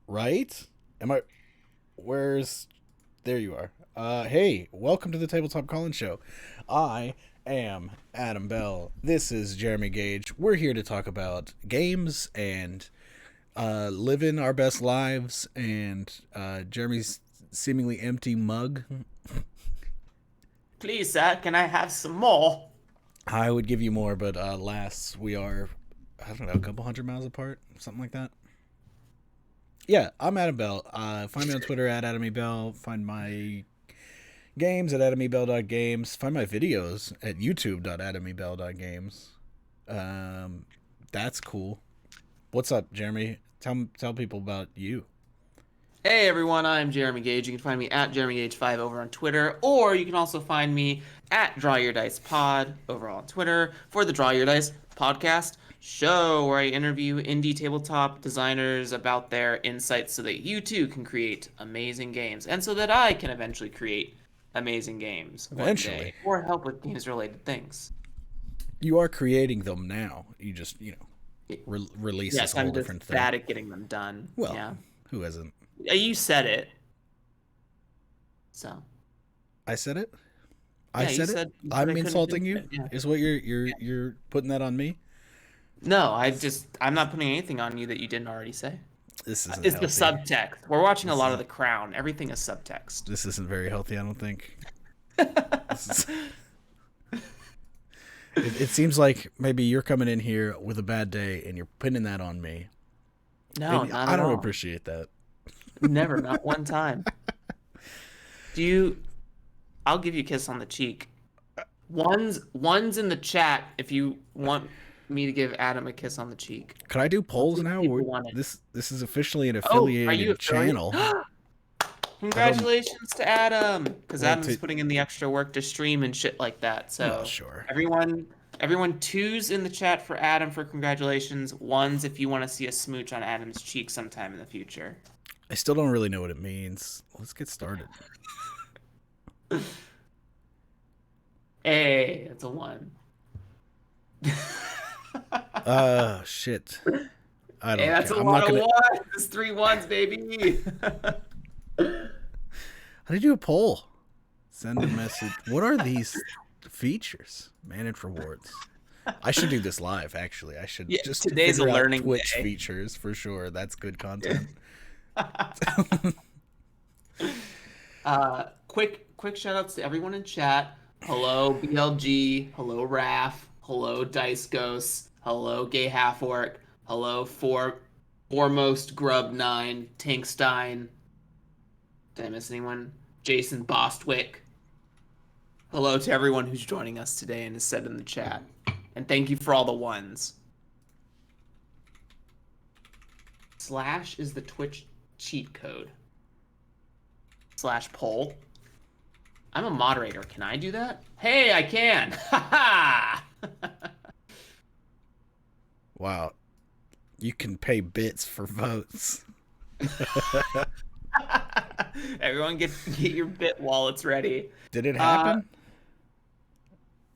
Right? Am I? Where's? There you are. Hey, welcome to the Tabletop Call-In Show. I am Adam Bell. This is Jeremy Gage. We're here to talk about games and living our best lives and Jeremy's seemingly empty mug. Please, sir, can I have some more? I would give you more, but alas, we are, I don't know, a couple hundred miles apart, something like that. Yeah, I'm Adam Bell. Find me on Twitter at AdamyBell. Find my games at adamybell.games. Find my videos at youtube.adamybell.games. That's cool. What's up, Jeremy? Tell people about you. Hey everyone, I'm Jeremy Gage. You can find me at JeremyGage5 over on Twitter, or you can also find me at Draw Your Dice Pod over on Twitter for the Draw Your Dice podcast show, where I interview indie tabletop designers about their insights so that you too can create amazing games, and so that I can eventually create amazing games one day, or help with games-related things. You are creating them now. You just, release Yes, this whole I'm just different thing. bad at getting them done. Well, yeah. Who isn't? You said it. So. I said it? Yeah, I said it? I'm insulting you? Yeah. Is what you're putting that on me? No, I'm not putting anything on you that you didn't already say. This isn't It's healthy. the subtext. We're watching a lot of The Crown. Everything is subtext. This isn't very healthy, I don't think. It seems like maybe you're coming in here with a bad day and you're pinning that on me. No, and not I at don't all. appreciate that. Never, not one time. I'll give you a kiss on the cheek. One's in the chat if you want me to give Adam a kiss on the cheek. Can I do polls now? This is officially an affiliated channel. Congratulations to Adam, because Adam's putting in the extra work to stream and shit like that. So sure. Everyone twos in the chat for Adam for congratulations. Ones if you want to see a smooch on Adam's cheek sometime in the future. I still don't really know what it means. Let's get started. Hey, it's a one. Shit. I don't. Hey, that's care. a lot of ones. It's 3 ones, baby. How did you do a poll? Send a message. What are these features? Manage rewards. I should do this live. Actually, I should just today's a learning Twitch day. features for sure. That's good content. Quick shout outs to everyone in chat. Hello BLG, hello Raf, hello Dice Ghosts, hello Gay Half Orc, hello Foremost Grub 9, Tankstein. Did I miss anyone? Jason Bostwick. Hello to everyone who's joining us today and is said in the chat. And thank you for all the ones. / is the Twitch cheat code. / poll. I'm a moderator. Can I do that? Hey, I can. Ha ha. Wow. You can pay bits for votes. Everyone get your bit wallets ready. Did it happen?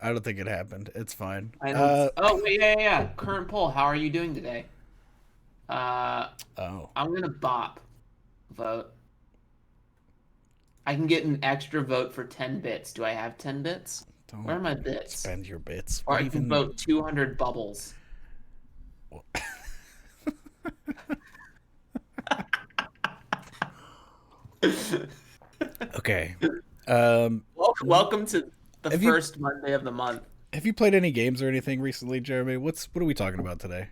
I don't think it happened. It's fine. Oh, wait, yeah. Current poll. How are you doing today? I'm gonna bop vote. I can get an extra vote for 10 bits. Do I have 10 bits? Where are my bits? Spend your bits. Or I can vote 200 bubbles. Okay. Welcome to the first Monday of the month. Have you played any games or anything recently, Jeremy? What are we talking about today?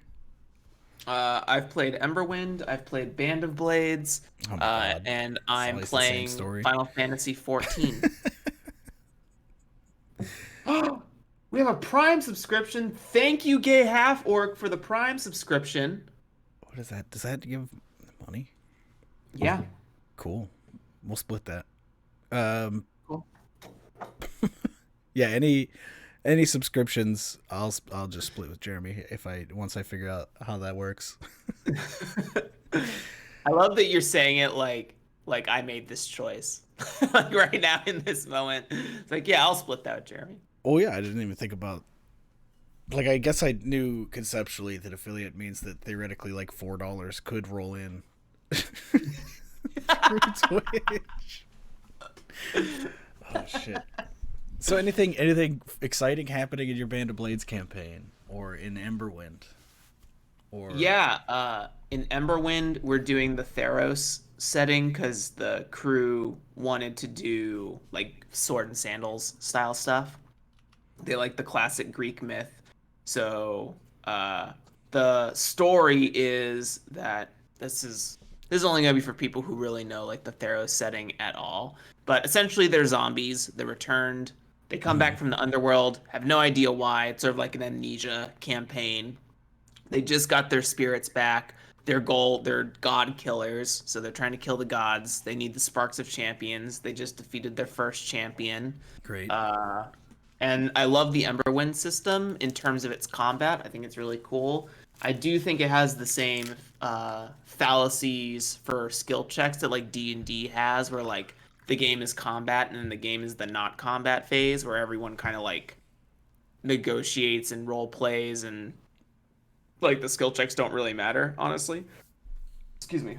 I've played Ember Wind. I've played Band of Blades. And I'm playing Final Fantasy 14. We have a Prime subscription. Thank you, Gay Half Orc, for the Prime subscription. What is that? Does that give money? Yeah. Cool. We'll split that. Cool. Yeah. Any subscriptions, I'll just split with Jeremy once I figure out how that works. I love that you're saying it like I made this choice. Like right now in this moment. It's like, yeah, I'll split that with Jeremy. Oh yeah, I didn't even think about, like, I guess I knew conceptually that affiliate means that theoretically like $4 could roll in Through Twitch. Oh shit. So anything exciting happening in your Band of Blades campaign or in Ember Wind? Or Yeah, in Ember Wind, we're doing the Theros setting because the crew wanted to do like sword and sandals style stuff. They like the classic Greek myth. So the story is that this is only gonna be for people who really know like the Theros setting at all. But essentially, they're zombies. They're returned. They come back from the underworld. Have no idea why. It's sort of like an amnesia campaign. They just got their spirits back. They're god killers, so they're trying to kill the gods. They need the sparks of champions. They just defeated their first champion. great. Uh, and I love the Emberwind system in terms of its combat. I think it's really cool. I do think it has the same fallacies for skill checks that like D&D has, where like the game is combat and then the game is the not combat phase, where everyone kind of like negotiates and role plays and like the skill checks don't really matter, honestly. Excuse me.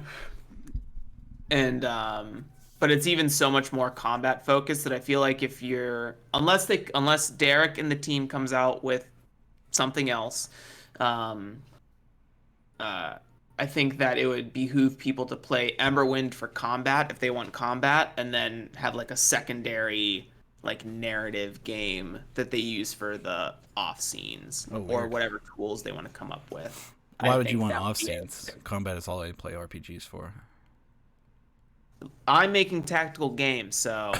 And but it's even so much more combat focused that I feel like if you're unless Derek and the team comes out with something else, um I think that it would behoove people to play Emberwind for combat if they want combat, and then have like a secondary like narrative game that they use for the off scenes or whatever tools they want to come up with. Why would you want off scenes? Combat is all I play RPGs for. I'm making tactical games, so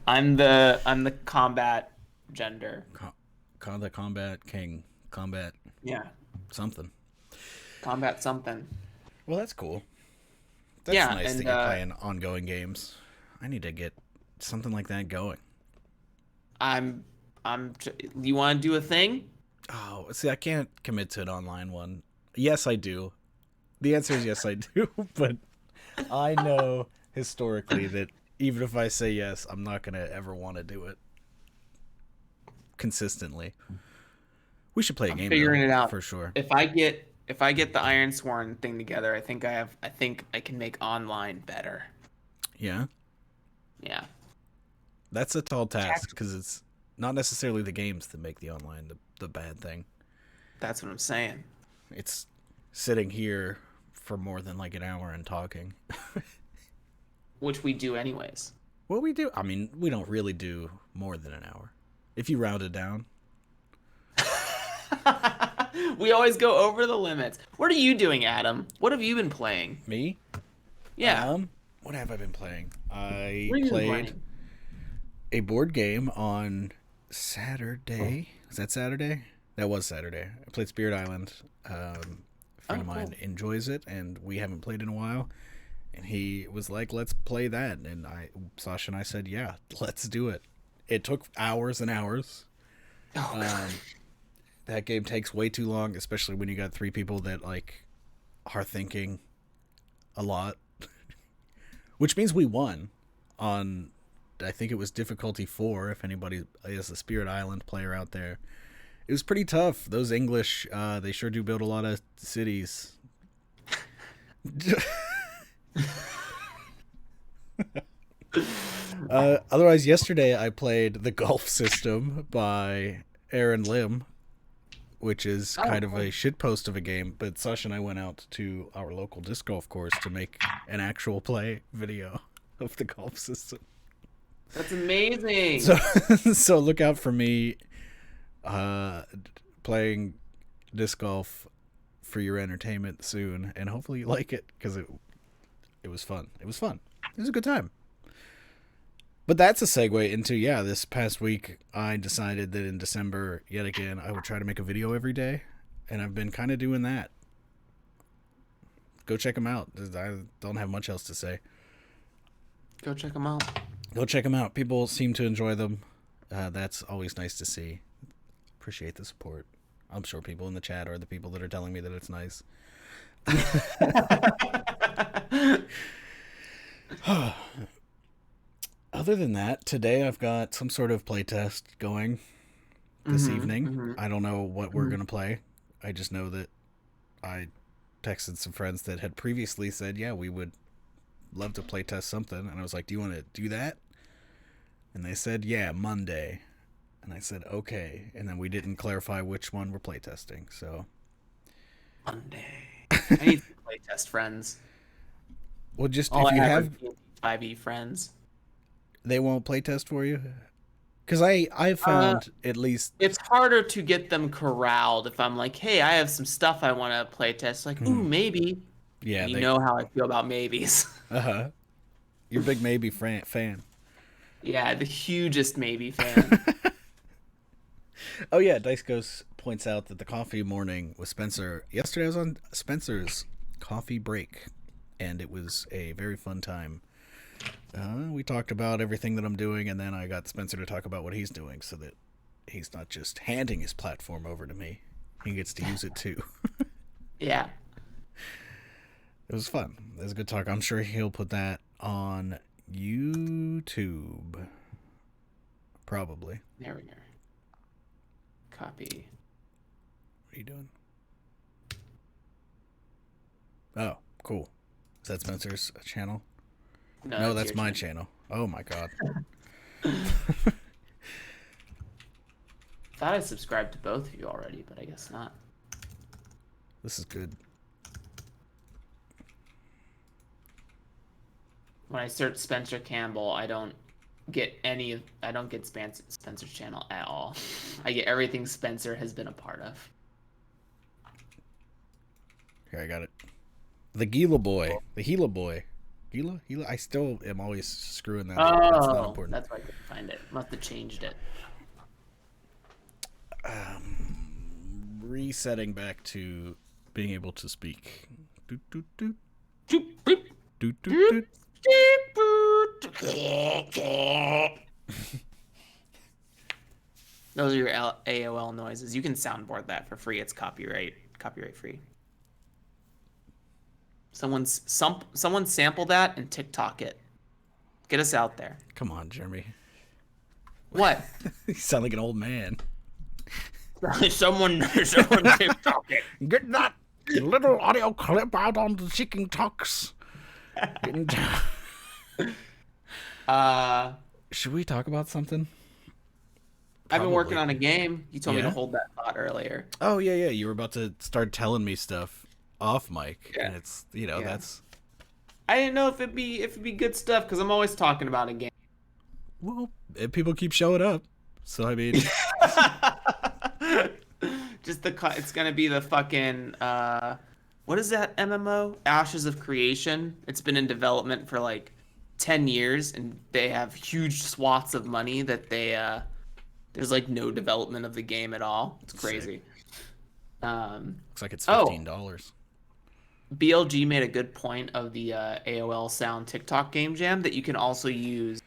I'm the combat gender. The combat king. Combat. Yeah. Something. Combat something. Well, that's cool. That's nice that you're playing ongoing games. I need to get something like that going. You want to do a thing? Oh, see, I can't commit to an online one. Yes, I do. The answer is yes, I do. But I know historically that even if I say yes, I'm not going to ever want to do it consistently. We should play a game. Figuring it out for sure. If I get the Iron Sworn thing together, I think I can make online better. Yeah. Yeah. That's a tall task because it's not necessarily the games that make the online the bad thing. That's what I'm saying. It's sitting here for more than like an hour and talking. Which we do anyways. What we do? I mean, we don't really do more than an hour. If you round it down. We always go over the limits. What are you doing, Adam? What have you been playing? Me? Yeah. What have I been playing? I played a board game on Saturday. Was that Saturday? That was Saturday. I played Spirit Island. A friend of mine enjoys it, and we haven't played in a while. And he was like, "Let's play that." And Sasha and I said, "Yeah, let's do it." It took hours and hours. That game takes way too long, especially when you got three people that like are thinking a lot. Which means we won on, I think it was difficulty 4, if anybody is a Spirit Island player out there. It was pretty tough. Those English, they sure do build a lot of cities. Otherwise, yesterday I played The Golf System by Aaron Lim, which is kind of a shitpost of a game, but Sasha and I went out to our local disc golf course to make an actual play video of The Golf System. That's amazing. So look out for me playing disc golf for your entertainment soon, and hopefully you like it, because it was fun. It was a good time. But that's a segue into, this past week I decided that in December, yet again, I would try to make a video every day, and I've been kind of doing that. Go check them out. I don't have much else to say. Go check them out. Go check them out. People seem to enjoy them. That's always nice to see. Appreciate the support. I'm sure people in the chat are the people that are telling me that it's nice. Other than that, today I've got some sort of playtest going this evening. I don't know what we're going to play. I just know that I texted some friends that had previously said, yeah, we would love to play test something. And I was like, do you want to do that? And they said, yeah, Monday. And I said, okay. And then we didn't clarify which one we're playtesting. So Monday. I need to playtest friends. well, just All if I you have have, are 5e friends. they won't playtest for you. Because I found at least It's harder to get them corralled if I'm like, hey, I have some stuff I want to playtest. Like, ooh, maybe. yeah, And you they know how I feel about maybes. you're a big maybe fan. Yeah, the hugest maybe fan. Oh yeah, Dice Ghost points out that the coffee morning with Spencer yesterday. I was on Spencer's coffee break, and it was a very fun time. We talked about everything that I'm doing, and then I got Spencer to talk about what he's doing, so that he's not just handing his platform over to me; he gets to use it too. Yeah. It was fun. It was a good talk. I'm sure he'll put that on YouTube. Probably. There we go. Copy. What are you doing? Oh, cool. Is that Spencer's channel? No, that's my channel. Oh my god. Thought I subscribed to both of you already, but I guess not. This is good. When I search Spencer Campbell, I don't get Spencer's channel at all. I get everything Spencer has been a part of. Here, I got it. The Gila boy. The Gila boy. Gila? I still am always screwing that up. That's not important. That's why I couldn't find it. Must have changed it. Resetting back to being able to speak. Doot, doot, doot. Doop, boop. Doot, doot, doot. Those are your AOL noises. You can soundboard that for free. It's copyright free. Someone sample that and TikTok it. Get us out there. Come on, Jeremy. What? You sound like an old man. someone TikTok it. Get that little audio clip out on the Chicken Talks. Should we talk about something? I've been working on a game. You told me to Yeah? hold that thought earlier. Oh yeah. You were about to start telling me stuff off mic, Yeah. and it's that's. I didn't know if it'd be good stuff because I'm always talking about a game. Well, people keep showing up, so I mean, it's gonna be the fucking what is that MMO? Ashes of Creation. It's been in development for like 10 years, and they have huge swaths of money that there's like no development of the game at all. It's crazy. looks like it's $15. BLG made a good point of the AOL Sound TikTok game jam that you can also use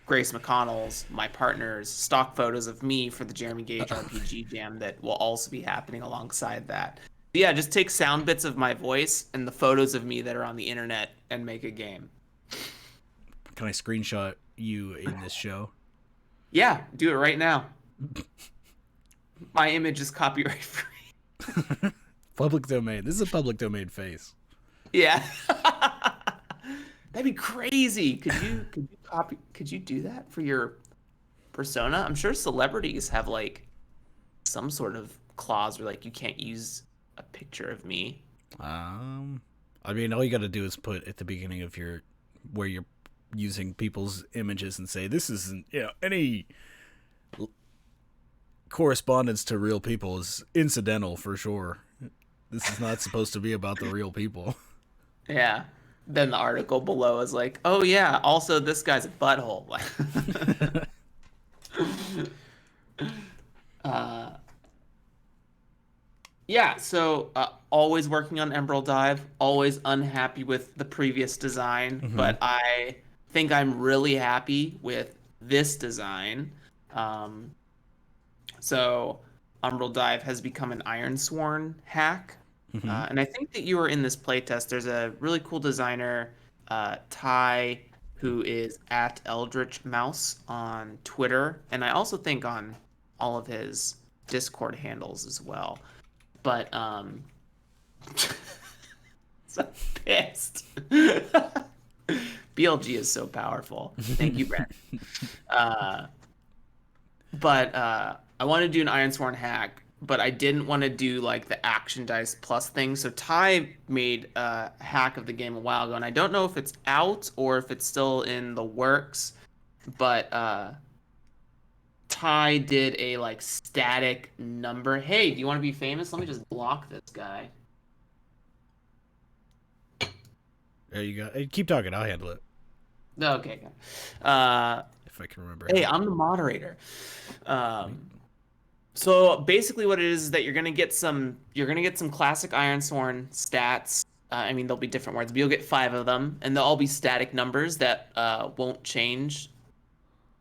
Grace McConnell's, my partner's, stock photos of me for the Jeremy Gage RPG jam that will also be happening alongside that. But yeah, just take sound bits of my voice and the photos of me that are on the internet and make a game. Can I screenshot you in this show? Yeah, do it right now. My image is copyright free. Public domain. This is a public domain face. Yeah. That'd be crazy. Could you do that for your persona? I'm sure celebrities have like some sort of clause where like you can't use a picture of me. I mean, all you got to do is put at the beginning of where you're using people's images and say this isn't, any correspondence to real people is incidental for sure. This is not supposed to be about the real people. Yeah. Then the article below is like, oh yeah, also this guy's a butthole. Yeah, so always working on Emerald Dive, always unhappy with the previous design, but I think I'm really happy with this design. So Emerald Dive has become an Ironsworn hack. And I think that you were in this playtest. There's a really cool designer, Ty, who is at Eldritch Mouse on Twitter, and I also think on all of his Discord handles as well. But So pissed. BLG is so powerful. Thank you, Brent. But I want to do an Ironsworn hack, but I didn't want to do like the action dice plus thing. So Ty made a hack of the game a while ago, and I don't know if it's out or if it's still in the works. But Ty did a like static number. Hey, do you want to be famous? Let me just block this guy. There you go. Hey, keep talking. I'll handle it. Okay. If I can remember. Hey, I'm the moderator. So basically, what it is that you're gonna get some classic Ironsworn stats. I mean, there'll be different words, but you'll get 5 of them, and they'll all be static numbers that won't change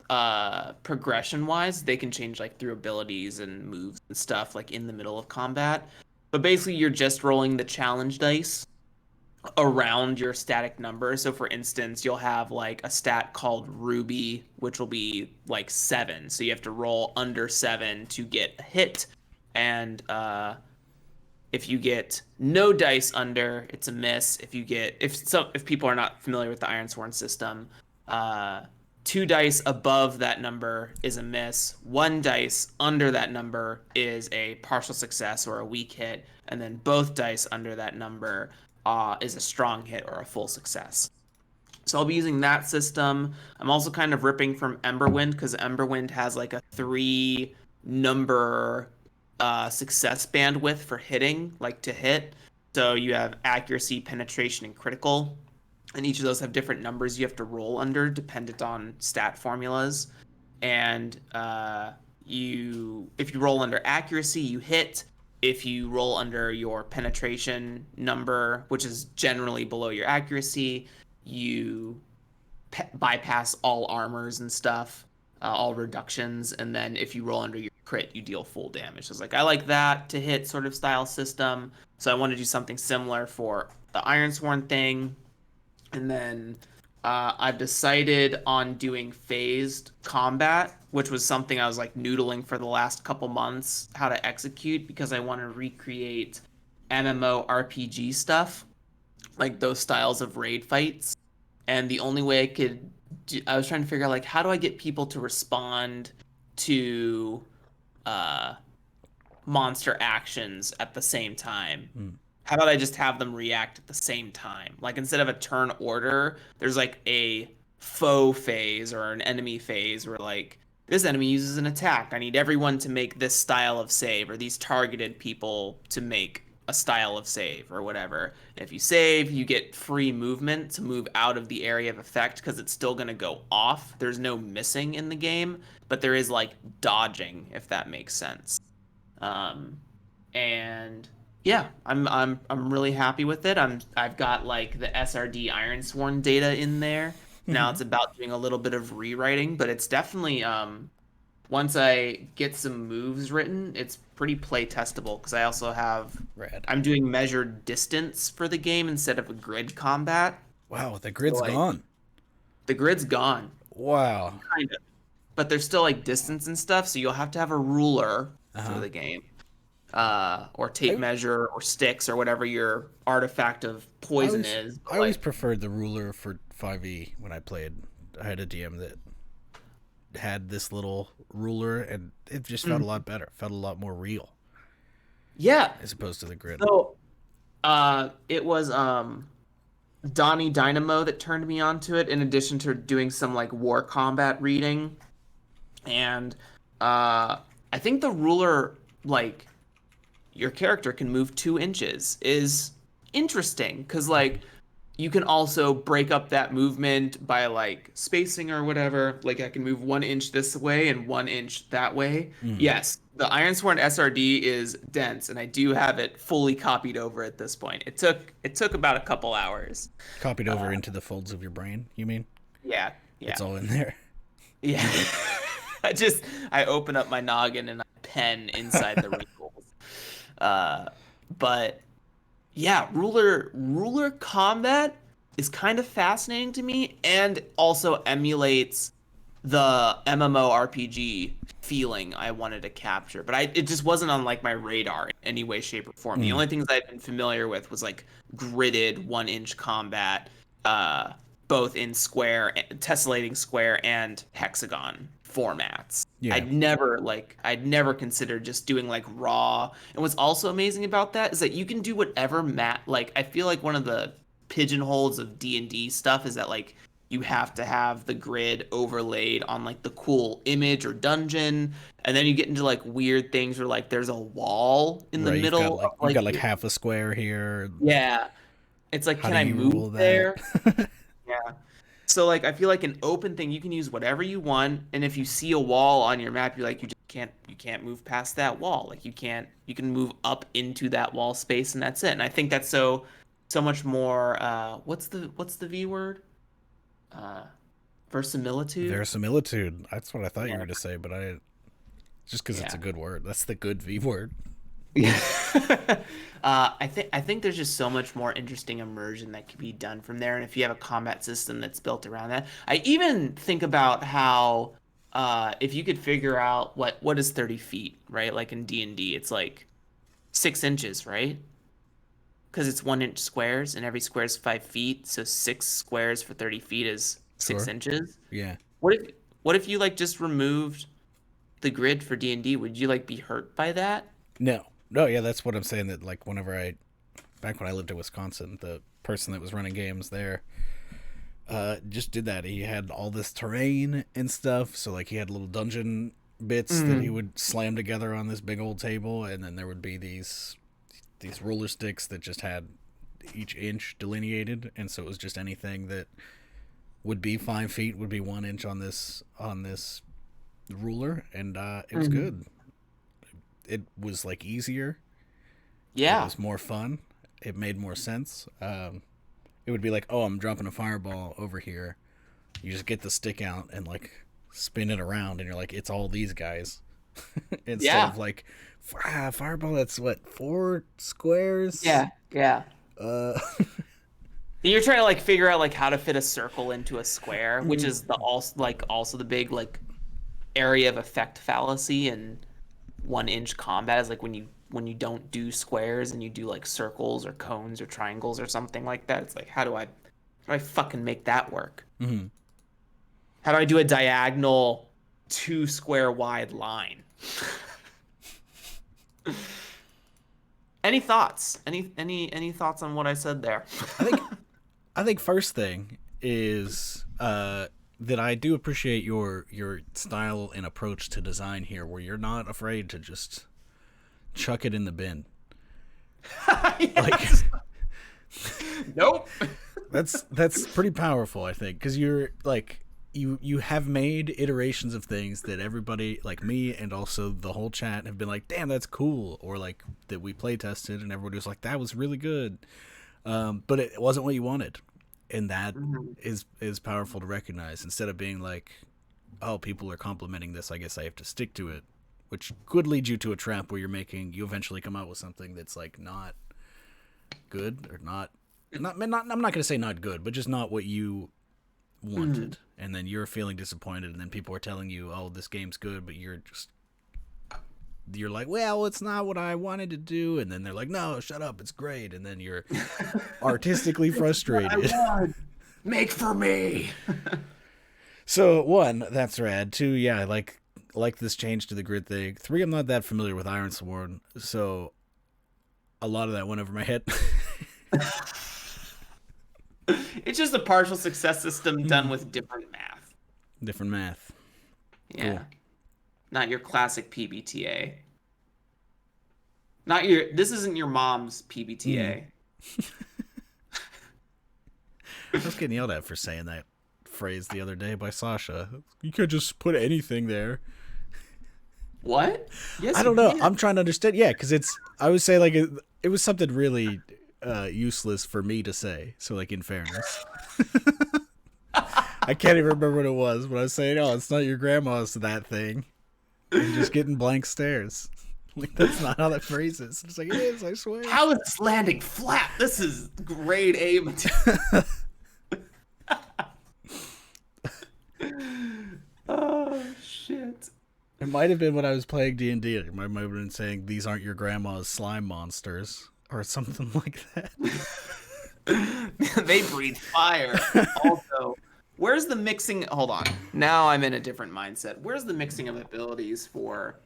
progression-wise. They can change like through abilities and moves and stuff, like in the middle of combat. But basically, you're just rolling the challenge dice around your static number. So for instance, you'll have like a stat called Ruby, which will be like 7. So you have to roll under 7 to get a hit. And if you get no dice under, it's a miss. If people are not familiar with the Ironsworn system, 2 dice above that number is a miss. 1 dice under that number is a partial success or a weak hit, and then both dice under that number is a strong hit or a full success. So I'll be using that system. I'm also kind of ripping from Ember Wind because Ember Wind has like a 3 number success bandwidth for hitting, like to hit. So you have accuracy, penetration, and critical. And each of those have different numbers you have to roll under dependent on stat formulas. And if you roll under accuracy, you hit. If you roll under your penetration number, which is generally below your accuracy, you bypass all armors and stuff, all reductions. And then if you roll under your crit, you deal full damage. So it's like, I like that to hit sort of style system. So I want to do something similar for the Ironsworn thing. And then I've decided on doing phased combat, which was something I was like noodling for the last couple months how to execute because I want to recreate MMO RPG stuff, like those styles of raid fights. And the only way I was trying to figure out like how do I get people to respond to monster actions at the same time. How about I just have them react at the same time? Like instead of a turn order, there's like a foe phase or an enemy phase where like this enemy uses an attack. I need everyone to make this style of save, or these targeted people to make a style of save or whatever. And if you save, you get free movement to move out of the area of effect because it's still going to go off. There's no missing in the game, but there is like dodging, if that makes sense. And yeah, I'm really happy with it. I've got like the SRD Ironsworn data in there. Now it's about doing a little bit of rewriting, but it's definitely once I get some moves written, it's pretty play testable because I also have I'm doing measured distance for the game instead of a grid combat. Wow, the grid's gone. The grid's gone. Wow. Kind of. But there's still like distance and stuff, so you'll have to have a ruler for the game. Or tape measure or sticks or whatever your artifact of poison is. I always preferred the ruler for 5e when I played. I had a DM that had this little ruler and it just felt a lot better. It felt a lot more real. Yeah. As opposed to the grid. So it was Donnie Dynamo that turned me onto it in addition to doing some like war combat reading. And I think the ruler like your character can move 2 inches is interesting because like you can also break up that movement by like spacing or whatever. Like I can move 1 inch this way and 1 inch that way. Yes, the Ironsworn SRD is dense, and I do have it fully copied over at this point. It took about a couple hours. Copied over into the folds of your brain, you mean? Yeah. It's all in there. Yeah. I open up my noggin and I pen inside the wrinkles. But yeah, ruler combat is kind of fascinating to me and also emulates the MMORPG feeling I wanted to capture, but it just wasn't on like my radar in any way, shape, or form. The only things I'd been familiar with was like gridded 1-inch combat, both in square, tessellating square, and hexagon formats. Yeah. I'd never considered just doing like raw. And what's also amazing about that is that you can do whatever like I feel like one of the pigeonholes of D&D stuff is that like you have to have the grid overlaid on like the cool image or dungeon, and then you get into like weird things where like there's a wall in the Right, middle of you've like got like half a square here. yeah. It's like, How can do I you move rule that? there? Yeah. So like I feel like an open thing you can use whatever you want, and if you see a wall on your map, you're like you can't move past that wall. Like you can move up into that wall space and that's it. And I think that's so much more what's the V word? Uh Verisimilitude. Verisimilitude. That's what I thought you were Yeah. going to say, but I just because it's a Yeah. good word. That's the good V word. Yeah. I think there's just so much more interesting immersion that can be done from there, and if you have a combat system that's built around that, I even think about how if you could figure out what is 30 feet, right? Like in D&D, it's like 6 inches, right? Because it's 1 inch squares, and every square is 5 feet, so 6 squares for 30 feet is six Sure. inches. Yeah. What if what if you like just removed the grid for D&D? Would you like be hurt by that? No. No, yeah, that's what I'm saying. That like back when I lived in Wisconsin, the person that was running games there just did that. He had all this terrain and stuff. So like he had little dungeon bits that he would slam together on this big old table, and then there would be these roller sticks that just had each inch delineated, and so it was just anything that would be 5 feet would be 1 inch on this ruler, and it was good. It was like easier. It Yeah. was more fun. It made more sense. It would be like, oh, I'm dropping a fireball over here. You just get the stick out and like spin it around, and you're like, it's all these guys. Instead of like, fireball. That's what, 4 squares. Yeah. Yeah. Uh, You're trying to like figure out like how to fit a circle into a square, which is also the big like area of effect fallacy in 1 inch combat is like when you don't do squares and you do like circles or cones or triangles or something like that. It's like how do I fucking make that work? mm-hmm. How do I do a diagonal 2 square wide line? Any thoughts? Any thoughts on what I said there? I think first thing is that I do appreciate your style and approach to design here, where you're not afraid to just chuck it in the bin. Like, nope. that's pretty powerful, I think, because you're like you have made iterations of things that everybody like me and also the whole chat have been like, damn, that's cool, or like that we play tested and everybody was like, that was really good, but it wasn't what you wanted, and that is powerful to recognize, instead of being like, oh, people are complimenting this, I guess I have to stick to it, which could lead you to a trap where you eventually come out with something that's like not good, or not I'm not going to say not good, but just not what you wanted, and then you're feeling disappointed, and then people are telling you, oh, this game's good, but you're like, well, it's not what I wanted to do, and then they're like, no, shut up, it's great, and then you're artistically frustrated. Make for me. So 1, that's rad. 2, yeah, I like this change to the grid thing. 3, I'm not that familiar with Iron Sword, so a lot of that went over my head. It's just a partial success system done with different math. Different math. Yeah. Cool. Not your classic PBTA. This isn't your mom's PBTA. I was getting yelled at for saying that phrase the other day by Sasha. You could just put anything there. What? Yes, I don't know. I'm trying to understand. Yeah, because I would say like it was something really useless for me to say. So like, in fairness, I can't even remember what it was, but I was saying, oh, it's not your grandma's that thing. And just getting blank stares. Like, that's not how that phrase is. It's like, it is, I swear. How is this landing flat? This is grade A material. Oh shit. And might have been when I was playing D&D. I might have been saying, these aren't your grandma's slime monsters, or something like that. They breathe fire. Also, where's the mixing? Hold on. Now I'm in a different mindset. Where's the mixing of abilities for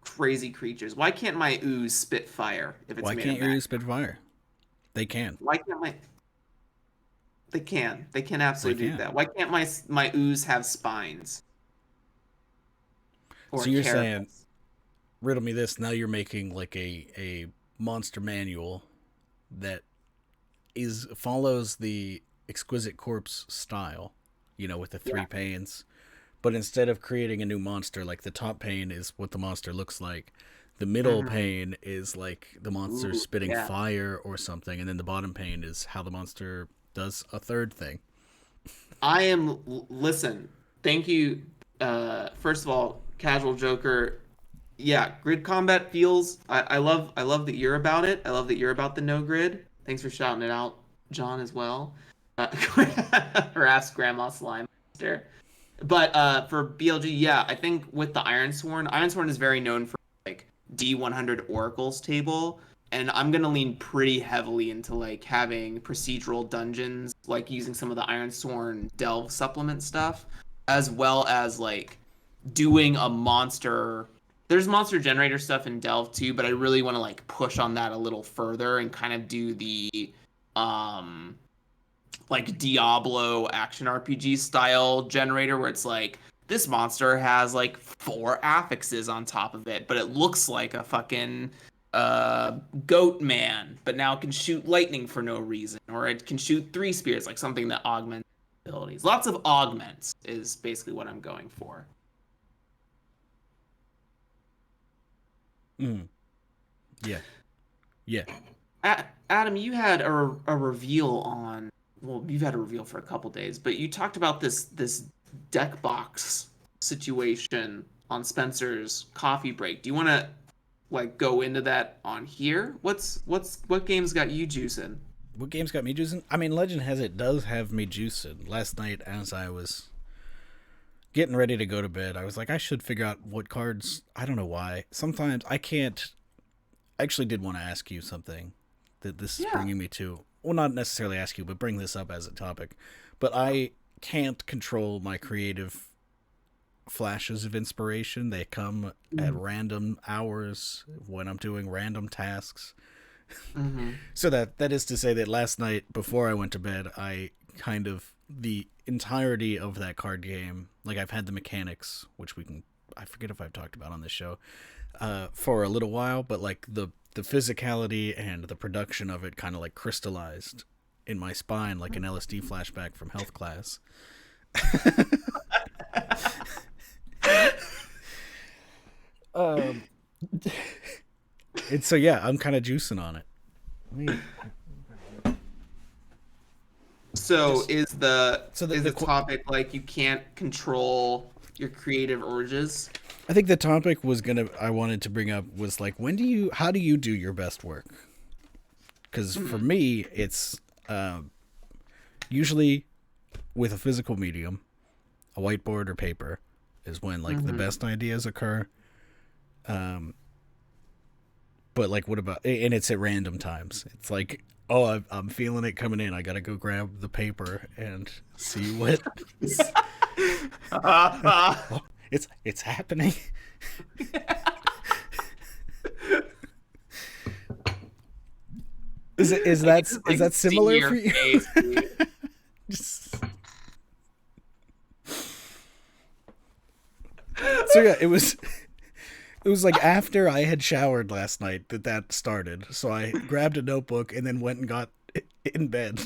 crazy creatures? Why can't my ooze spit fire if it's Why made can't of your magic? ooze spit fire? They can. Why can't my They can. They can They absolutely do can. that. Why can't my ooze have spines or So you're saying, caracals? riddle me this, now you're making like a monster manual that follows the Exquisite Corpse style, with the Yeah. three panes. But instead of creating a new monster, like the top pane is what the monster looks like, the middle Hmm. pane is like the monster Ooh, spitting yeah. fire or something, and then the bottom pane is how the monster does a third thing. Listen, thank you. First of all, Casual Joker. Yeah, grid combat feels. I love that you're about it. I love that you're about the no grid. Thanks for shouting it out, John, as well. Harass Grandma Slime Monster. But for BLG, yeah, I think with the Ironsworn is very known for like D100 Oracles table, and I'm gonna lean pretty heavily into like having procedural dungeons, like using some of the Ironsworn Delve supplement stuff, as well as like doing a monster. There's monster generator stuff in Delve too, but I really want to like push on that a little further and kind of do the um like Diablo action RPG style generator where it's like this monster has like four affixes on top of it, but it looks like a fucking goat man, but now it can shoot lightning for no reason, or it can shoot three spears, like something that augments abilities. Lots of augments is basically what I'm going for. Mm. Yeah. Yeah. Adam, you had a reveal on. Well, you've had a reveal for a couple days, but you talked about this deck box situation on Spencer's coffee break. Do you want to like go into that on here? What games got you juicing? What games got me juicing? I mean, legend has it does have me juicing. Last night, as I was getting ready to go to bed, I was like, I should figure out what cards. I don't know why. Sometimes I can't. I actually did want to ask you something that this is Yeah. bringing me to. Well, not necessarily ask you, but bring this up as a topic. But I can't control my creative flashes of inspiration. They come at random hours when I'm doing random tasks. Mm-hmm. So that is to say that last night before I went to bed, I kind of the entirety of that card game, like I've had the mechanics, which I forget if I've talked about on this show, for a little while, but like the physicality and the production of it kind of like crystallized in my spine like an LSD flashback from health class. um, and so yeah, I'm kind of juicing on it. So Just is the so is the topic like you can't control your creative urges? I think the topic I wanted to bring up was like, how do you do your best work? Because for me, it's usually with a physical medium, a whiteboard or paper, is when like the Mm-hmm. best ideas occur. But like, what about? And it's at random times. It's like, oh, I'm feeling it coming in. I gotta go grab the paper and see what. Oh, it's happening. Is I can that just is like that see similar your for you? face, dude. Just- So yeah, it was like after I had showered last night that started. So I grabbed a notebook and then went and got in bed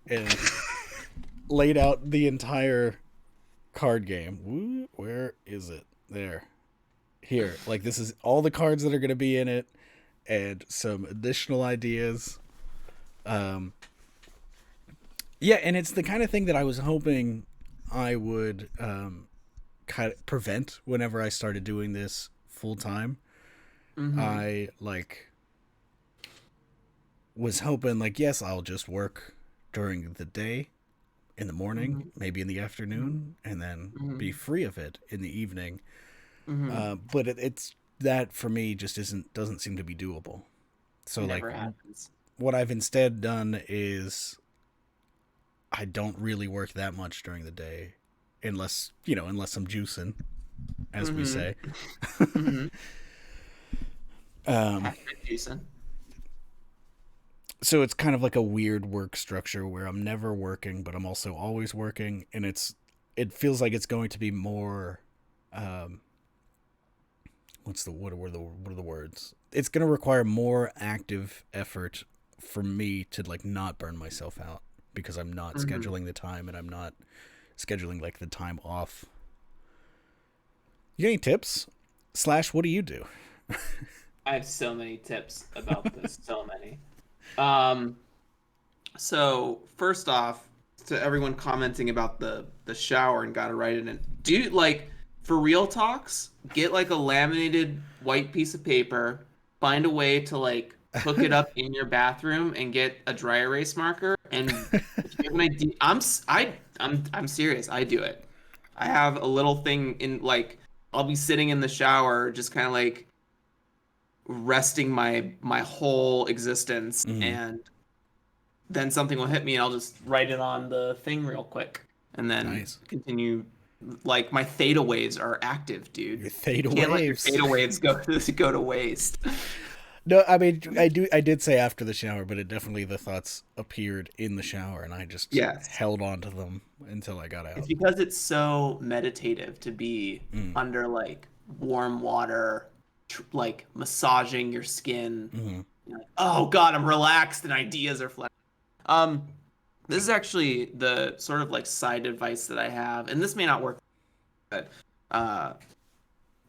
and laid out the entire card game. Where is it? There. Here. Like this is all the cards that are going to be in it and some additional ideas. Yeah, and it's the kind of thing that I was hoping I would kind of prevent whenever I started doing this full time. Mm-hmm. I like was hoping like, yes, I'll just work during the day, in the morning, Mm-hmm. maybe in the afternoon, and then be Mm-hmm. free of it in the evening. Mm-hmm. But it's that for me just doesn't seem to be doable. So like Never happens. what I've instead done is I don't really work that much during the day, unless I'm juicing, as we Mm-hmm. say. Mm-hmm. um, Hashtag Jason. so it's kind of like a weird work structure where I'm never working, but I'm also always working, and it feels like it's going to be more. Um, what are the words? It's going to require more active effort for me to like not burn myself out because I'm not Mm-hmm. scheduling the time and I'm not scheduling like the time off. You got any tips? Slash, what do you do? I have so many tips about this. So many. Um, so first off, to everyone commenting about the shower and gotta write it in, do you like for real talks? Get like a laminated white piece of paper, find a way to like hook it up in your bathroom, and get a dry erase marker. And if you have an idea, I'm serious. I do it. I have a little thing in like I'll be sitting in the shower, just kind of like resting my whole existence, Mm, and then something will hit me and I'll just write it on the thing real quick and then nice. continue. Like my theta waves are active, dude. Your You theta can't let your waves. theta waves go to waste. No, I mean I did say after the shower, but it definitely the thoughts appeared in the shower, and I just Yes. held on to them until I got It's out. because it's so meditative to be Mm, under like warm water, like massaging your skin. mm, You're like, oh God, I'm relaxed and ideas are flowing. Um, this is actually the sort of like side advice that I have, and this may not work, but uh,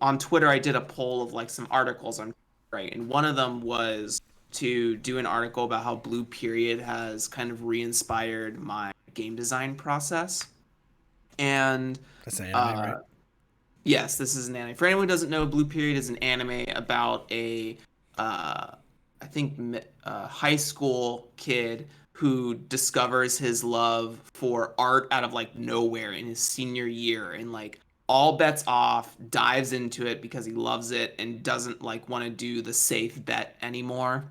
on Twitter, I did a poll of like some articles on right, and one of them was to do an article about how Blue Period has kind of re-inspired my game design process. And that's an anime, right? uh, yes, this is an anime. For anyone who doesn't know, Blue Period is an anime about a, uh, I think, high school kid who discovers his love for art out of like nowhere in his senior year, and like all bets off, dives into it because he loves it and doesn't like want to do the safe bet anymore.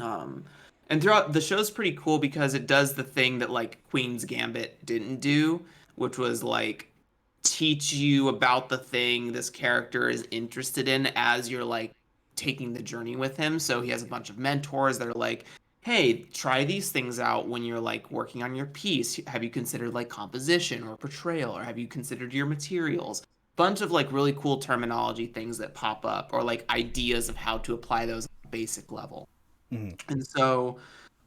Um, and throughout the show's pretty cool because it does the thing that like Queen's Gambit didn't do, which was like teach you about the thing this character is interested in as you're like taking the journey with him. So he has a bunch of mentors that are like, hey, try these things out when you're like working on your piece. Have you considered like composition or portrayal, or have you considered your materials? Bunch of like really cool terminology things that pop up, or like ideas of how to apply those at a basic level. Mm, And so,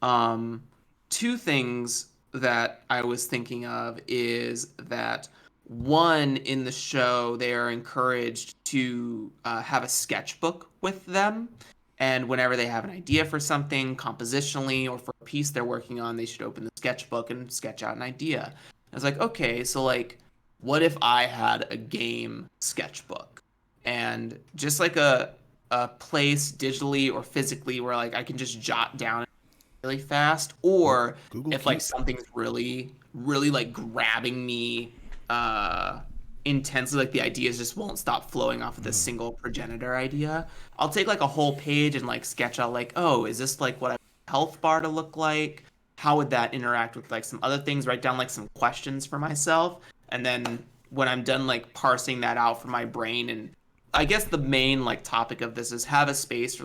um, two things that I was thinking of is that one, in the show, they are encouraged to have a sketchbook with them. And whenever they have an idea for something compositionally or for a piece they're working on, they should open the sketchbook and sketch out an idea. I was like, okay, so like, what if I had a game sketchbook? And just like a place digitally or physically where like I can just jot down really fast, or Google if like Keep. something's really like grabbing me uh intensely, like the ideas just won't stop flowing off of this Mm, single progenitor idea, I'll take like a whole page and like sketch out like, oh, is this like what I want a health bar to look like? How would that interact with like some other things? Write down like some questions for myself, and then when I'm done like parsing that out for my brain, and I guess the main like topic of this is have a space for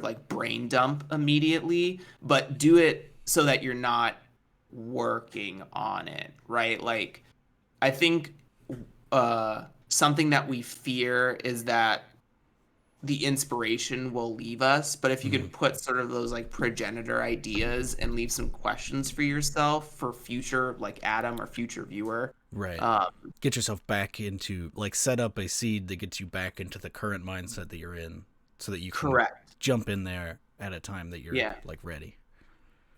like brain dump immediately, but do it so that you're not working on it, right? Like I think something that we fear is that the inspiration will leave us, but if you can mm, put sort of those like progenitor ideas and leave some questions for yourself for future like Adam or future viewer. right. um, Get yourself back into like set up a seed that gets you back into the current mindset that you're in, so that you can Correct. jump in there at a time that you're Yeah. like ready.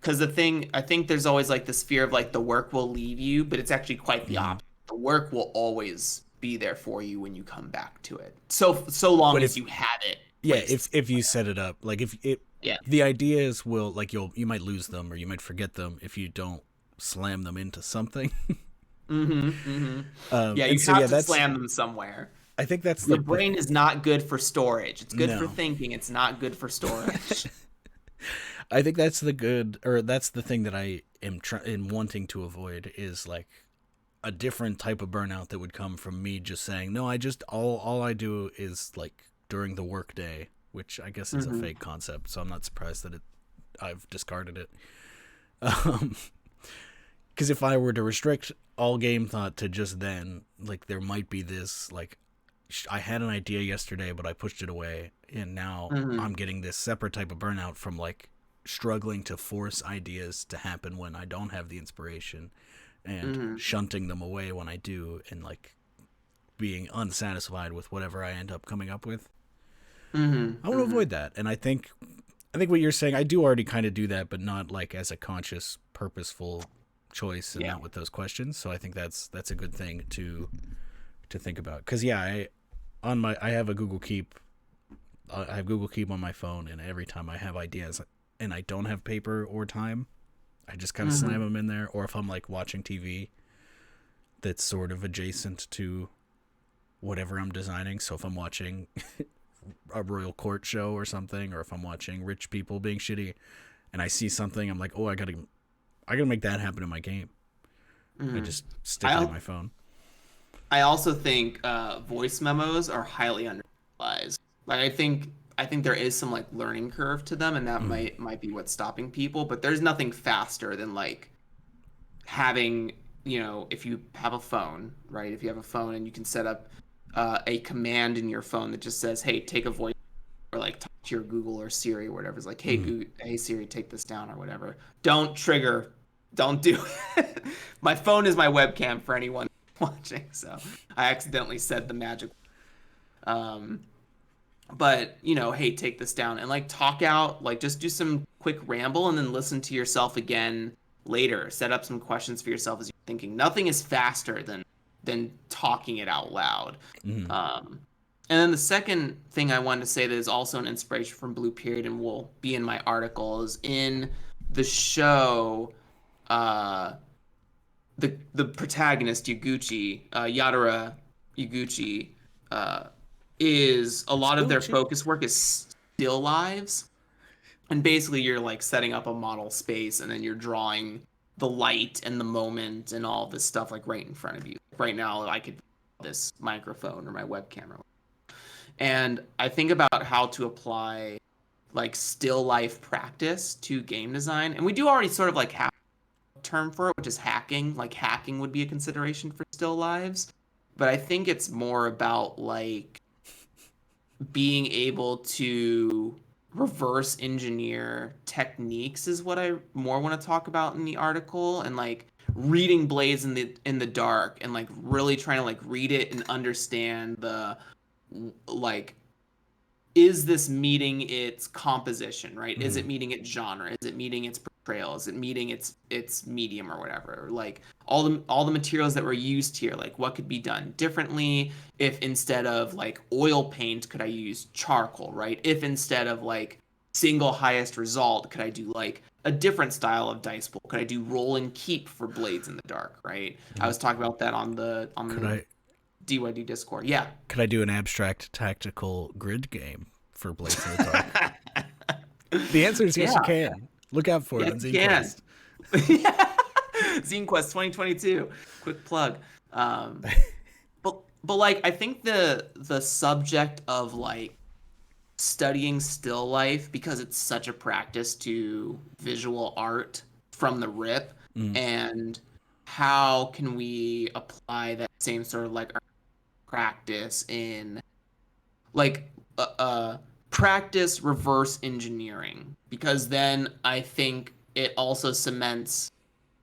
Because the thing, I think there's always like this fear of like the work will leave you, but it's actually quite the Mm-hmm. opposite. The work will always be there for you when you come back to it. So long But as if you have it yeah, placed. if you set it up, like if it Yeah. the ideas will like you might lose them or you might forget them if you don't slam them into something. Mm-hmm. Mm-hmm. Yeah, And you so have yeah, to that's slam them somewhere. I think that's Your the brain is not good for storage. It's good for no. thinking. It's not good for storage. I think that's the good, or that's the thing that I am in wanting to avoid is like a different type of burnout that would come from me just saying, no, I just all I do is like during the workday, which I guess is a Hmm. fake concept, so I'm not surprised that I've discarded it. Um, because if I were to restrict all game thought to just then, like there might be this like I had an idea yesterday, but I pushed it away, and now I'm Hmm. getting this separate type of burnout from like struggling to force ideas to happen when I don't have the inspiration, and Hmm. shunting them away when I do, and like being unsatisfied with whatever I end up coming up with. Hmm. I want to Hmm. avoid that, and I think what you're saying, I do already kind of do that, but not like as a conscious, purposeful choice, and Yeah. not with those questions. So I think that's a good thing to think about. Because yeah, I have a Google Keep. I have Google Keep on my phone, and every time I have ideas and I don't have paper or time, I just kind of slam Hmm. them in there. Or if I'm like watching TV, that's sort of adjacent to whatever I'm designing. So if I'm watching a royal court show or something, or if I'm watching rich people being shitty, and I see something, I'm like, oh, I gotta make that happen in my game. I Hmm. just stick it in I my phone. I also think voice memos are highly underutilized. Like I think there is some like learning curve to them, and that Mm. might be what's stopping people. But there's nothing faster than like having, if you have a phone, right? If you have a phone and you can set up a command in your phone that just says, "Hey, take a voice," or like talk to your Google or Siri or whatever. It's like, "Hey, Mm. Google, hey Siri, take this down," or whatever. Don't trigger. Don't do it. My phone is my webcam for anyone watching, so I accidentally said the magic. Um, but hey, take this down and like talk out, like just do some quick ramble and then listen to yourself again later. Set up some questions for yourself as you're thinking. Nothing is faster than talking it out loud. Mm. Um, and then the second thing I wanted to say that is also an inspiration from Blue Period and will be in my article is in the show. Uh, the protagonist Yaguchi, Yadara Yaguchi, uh, is a It's lot of their Gucci. focus work is still lives, and basically you're like setting up a model space and then you're drawing the light and the moment and all this stuff like right in front of you. Right now, I could this microphone or my webcam, and I think about how to apply like still life practice to game design, and we do already sort of like have term for it, which is hacking. Like hacking would be a consideration for still lives. But I think it's more about like being able to reverse engineer techniques is what I more want to talk about in the article, and like reading blades in the dark and like really trying to like read it and understand the like, is this meeting its composition, right? Is Mm. it meeting its genre? Is it meeting its portrayal? Is it meeting its medium or whatever? Like all the materials that were used here, like what could be done differently? If instead of like oil paint, could I use charcoal, right? If instead of like single highest result, could I do like a different style of dice pool? Could I do roll and keep for blades in the dark, right? I Mm. was talking about that on Could the I DYD Discord. Yeah. could I do an abstract tactical grid game for Blades in the Dark? The answer is yes, you Yeah. can. Look out for it Yes, on you Zine can. Quest. Yeah. Zine Quest 2022. Quick plug. But like I think the subject of like studying still life, because it's such a practice to visual art from the rip, Mm. and how can we apply that same sort of like art practice in like practice reverse engineering, because then I think it also cements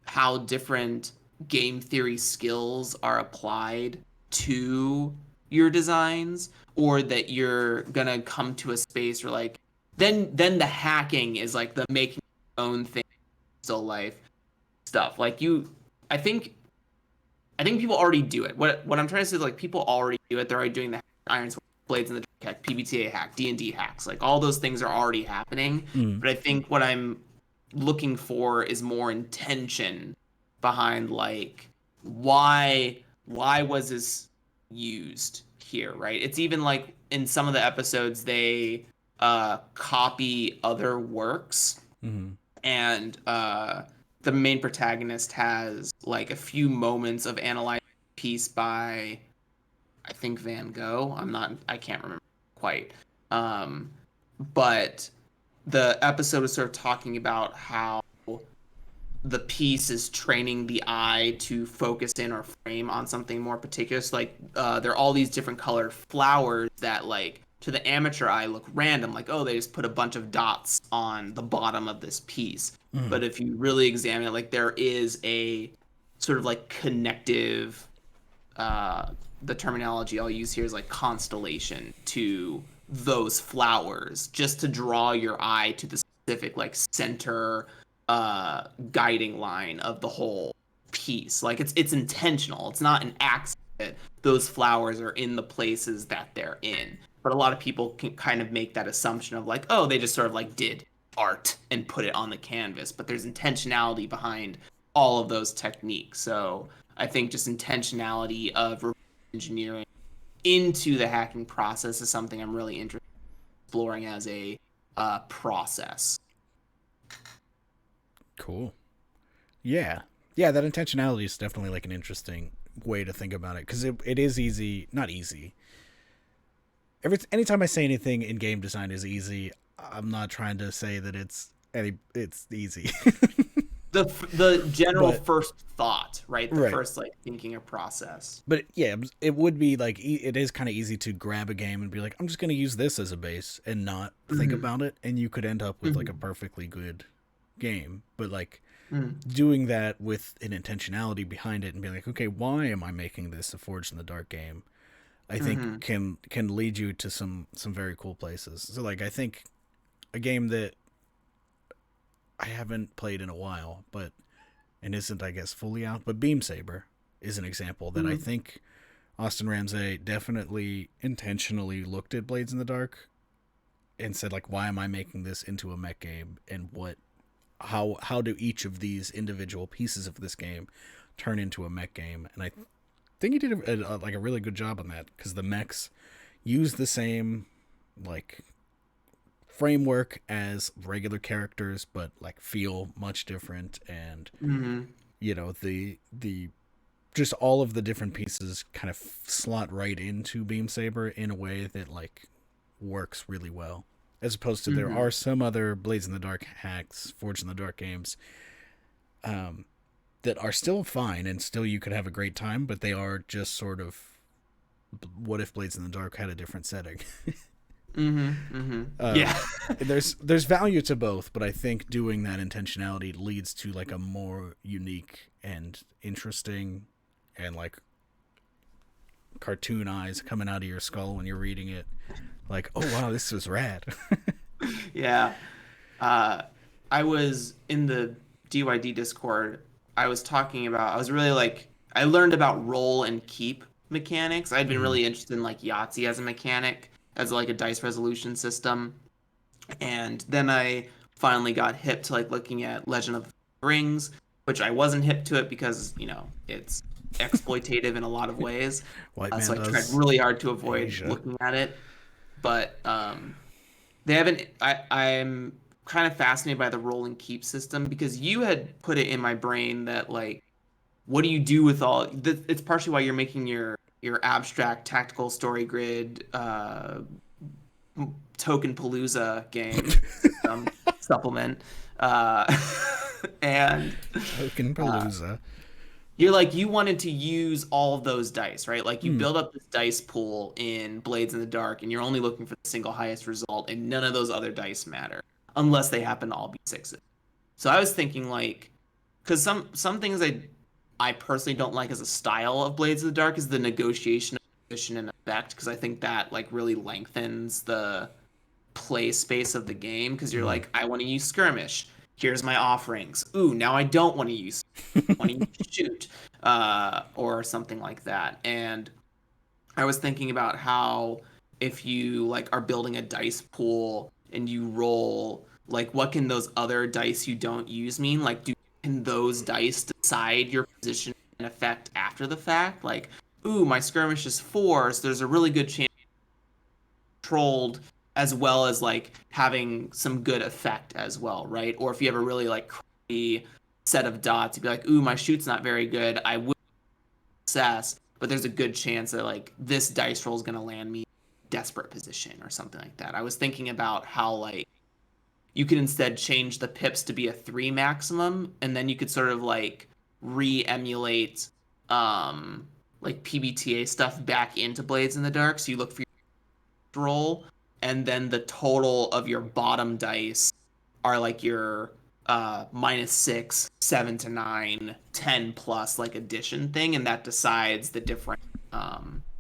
how different game theory skills are applied to your designs, or that you're gonna come to a space where like then the hacking is like the making your own thing, still life stuff like you. I think i think people already do it. What I'm trying to say is like people already do it. They're already doing the iron Sword blades in the dark hack, PBTA hack, D&D hacks, like all those things are already happening. Mm. But I think what I'm looking for is more intention behind like why was this used, here, right? It's even like in some of the episodes they copy other works, Mm-hmm. and the main protagonist has like a few moments of analyzing a piece by I think Van Gogh. I can't remember quite. Um, but the episode was sort of talking about how the piece is training the eye to focus in or frame on something more particular. So like there are all these different colored flowers that like to the amateur eye look random, like oh they just put a bunch of dots on the bottom of this piece. Mm-hmm. But if you really examine it, like there is a sort of like connective the terminology I'll use here is like constellation to those flowers, just to draw your eye to the specific like center guiding line of the whole piece. Like it's intentional. It's not an accident. Those flowers are in the places that they're in. But a lot of people can kind of make that assumption of like, oh, they just sort of like did art and put it on the canvas. But there's intentionality behind all of those techniques. So I think just intentionality of engineering into the hacking process is something I'm really interested in exploring as a process. Cool. Yeah. Yeah, that intentionality is definitely like an interesting way to think about it, because it is easy, not easy. Anytime I say anything in game design is easy, I'm not trying to say that it's easy. The general But first thought, right? The right. first like thinking a process. But yeah, it would be like it is kind of easy to grab a game and be like, I'm just going to use this as a base and not think Mm-hmm. about it, and you could end up with like a Mm-hmm. perfectly good game. But like Mm-hmm. doing that with an intentionality behind it and being like, okay, why am I making this a Forged in the Dark game? I think Mm-hmm. can lead you to some very cool places. So like I think a game that I haven't played in a while, but and isn't I guess fully out, but Beam Saber is an example that I Mm-hmm. think Austin Ramsey definitely intentionally looked at Blades in the Dark and said like, why am I making this into a mech game, and what how do each of these individual pieces of this game turn into a mech game? And I think he did like a really good job on that, because the mechs use the same like framework as regular characters, but like feel much different, and Mm-hmm. the just all of the different pieces kind of slot right into Beam Saber in a way that like works really well. As opposed to there Mm-hmm. are some other Blades in the Dark hacks, Forged in the Dark games, um, that are still fine and still you could have a great time, but they are just sort of what if Blades in the Dark had a different setting. Mm-hmm. Mm-hmm. um, Yeah. there's value to both, but I think doing that intentionality leads to like a more unique and interesting and like cartoon eyes coming out of your skull when you're reading it. Like, oh wow, this was rad. Yeah. Uh, I was in the DYD Discord. I was talking about, I was really like, I learned about roll and keep mechanics. I'd been Mm-hmm. really interested in like Yahtzee as a mechanic, as like a dice resolution system. And then I finally got hip to like looking at Legend of the Rings, which I wasn't hip to it because, it's exploitative in a lot of ways. White man So I tried does really hard to avoid Asia. looking at it. But they haven't. I'm kind of fascinated by the roll and keep system because you had put it in my brain that like, what do you do with all? It's partially why you're making your abstract tactical story grid token palooza game system supplement, uh, and Token uh, Palooza. you're like you wanted to use all of those dice, right? Like you Hmm. build up this dice pool in Blades in the Dark, and you're only looking for the single highest result, and none of those other dice matter unless they happen to all be sixes. So I was thinking like, because some things I personally don't like as a style of Blades of the Dark is the negotiation of position and effect, because I think that like really lengthens the play space of the game because you're Mm-hmm. like, I want to use skirmish. Here's my offerings. Ooh, now I don't want to use. I want to use shoot, or something like that. And I was thinking about how if you like are building a dice pool and you roll, like what can those other dice you don't use mean? Like, can those dice decide your position and effect after the fact? Like, ooh, my skirmish is 4, so there's a really good chance controlled, as well as like having some good effect as well, right? Or if you have a really like crappy set of dots, you'd be like, ooh, my shoot's not very good. I will success, but there's a good chance that like this dice roll is gonna land me in a desperate position or something like that. I was thinking about how like you could instead change the pips to be a 3 maximum, and then you could sort of like re-emulate like PBTA stuff back into Blades in the Dark. So you look for your roll, and then the total of your bottom dice are like your -6, 7 to 9, 10 plus like addition thing, and that decides the different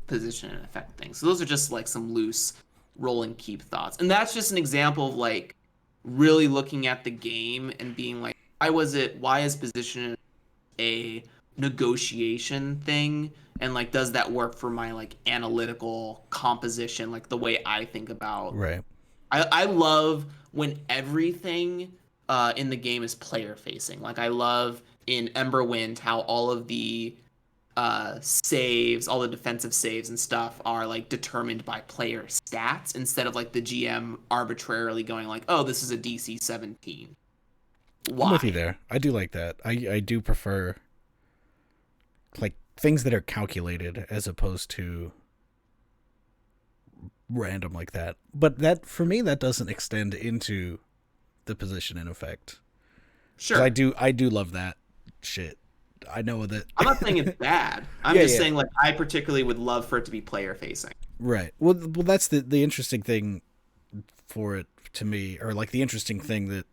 position and effect things. So those are just like some loose roll and keep thoughts. And that's just an example of like really looking at the game and being like, why is position a negotiation thing? And like, does that work for my like analytical composition, like the way I think about. Right. I love when everything in the game is player facing. Like I love in Ember Wind how all of the saves, all the defensive saves and stuff are like determined by player stats instead of like the GM arbitrarily going like, oh, this is a DC 17. I'm with you Why? there. I do like that. I do prefer like things that are calculated as opposed to random like that. But that for me that doesn't extend into the position in effect. 'Cause Sure. I do love that shit. I know that. I'm not saying it's bad. I'm Yeah, just yeah. saying like I particularly would love for it to be player facing. Right. Well, that's the interesting thing for it to me, or like the interesting thing that